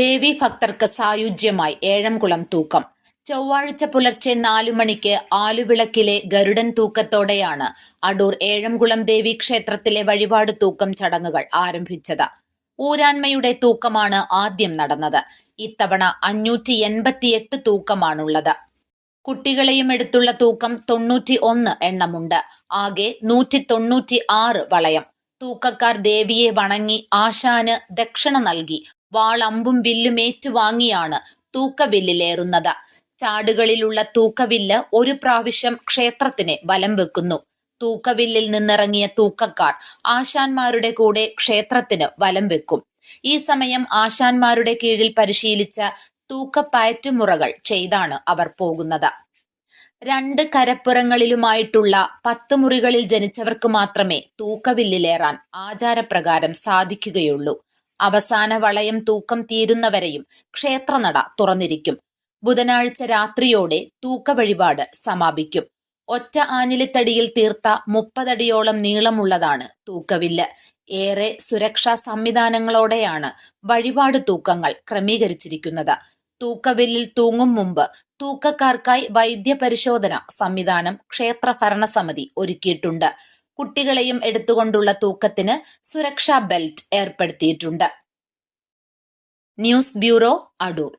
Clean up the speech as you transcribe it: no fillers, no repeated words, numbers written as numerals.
ദേവീ ഭക്തർക്ക് സായുജ്യമായി ഏഴംകുളം തൂക്കം. ചൊവ്വാഴ്ച പുലർച്ചെ 4 മണിക്ക് ആലുവിളക്കിലെ ഗരുഡൻ തൂക്കത്തോടെയാണ് അടൂർ ഏഴംകുളം ദേവീ ക്ഷേത്രത്തിലെ വഴിപാട് തൂക്കം ചടങ്ങുകൾ ആരംഭിച്ചത്. ഊരാൻമയുടെ തൂക്കമാണ് ആദ്യം നടന്നത്. ഇത്തവണ 588 തൂക്കമാണുള്ളത്. കുട്ടികളെയും എടുത്തുള്ള തൂക്കം 91 എണ്ണമുണ്ട്. ആകെ 196 വളയം. തൂക്കക്കാർ ദേവിയെ വണങ്ങി ആശാന് ദക്ഷിണ നൽകി വാളമ്പും വില്ലും ഏറ്റുവാങ്ങിയാണ് തൂക്കവില്ലിലേറുന്നത്. ചാടുകളിലുള്ള തൂക്കവില്ല് ഒരു പ്രാവശ്യം ക്ഷേത്രത്തിന് വലം വെക്കുന്നു. തൂക്കവില്ലിൽ നിന്നിറങ്ങിയ തൂക്കക്കാർ ആശാന്മാരുടെ കൂടെ ക്ഷേത്രത്തിന് വലം വെക്കും. ഈ സമയം ആശാന്മാരുടെ കീഴിൽ പരിശീലിച്ച തൂക്കപ്പയറ്റുമുറകൾ ചെയ്താണ് അവർ പോകുന്നത്. 2 കരപ്പുറങ്ങളിലുമായിട്ടുള്ള 10 മുറികളിൽ ജനിച്ചവർക്ക് മാത്രമേ തൂക്കവില്ലിലേറാൻ ആചാരപ്രകാരം സാധിക്കുകയുള്ളൂ. അവസാന വളയം തൂക്കം തീരുന്നവരെയും ക്ഷേത്രനട തുറന്നിരിക്കും. ബുധനാഴ്ച രാത്രിയോടെ തൂക്ക വഴിപാട് സമാപിക്കും. ഒറ്റ ആഞ്ഞിലിത്തടിയിൽ തീർത്ത 30 അടിയോളം നീളമുള്ളതാണ് തൂക്കവില്ല്. ഏറെ സുരക്ഷാ സംവിധാനങ്ങളോടെയാണ് വഴിപാട് തൂക്കങ്ങൾ ക്രമീകരിച്ചിരിക്കുന്നത്. തൂക്കവില്ലിൽ തൂങ്ങും മുമ്പ് തൂക്കക്കാർക്കായി വൈദ്യപരിശോധന സംവിധാനം ക്ഷേത്ര ഭരണസമിതി ഒരുക്കിയിട്ടുണ്ട്. കുട്ടികളെയും എടുത്തുകൊണ്ടുള്ള തൂക്കത്തിന് സുരക്ഷാ ബെൽറ്റ് ഏർപ്പെടുത്തിയിട്ടുണ്ട്. News bureau, Adoor.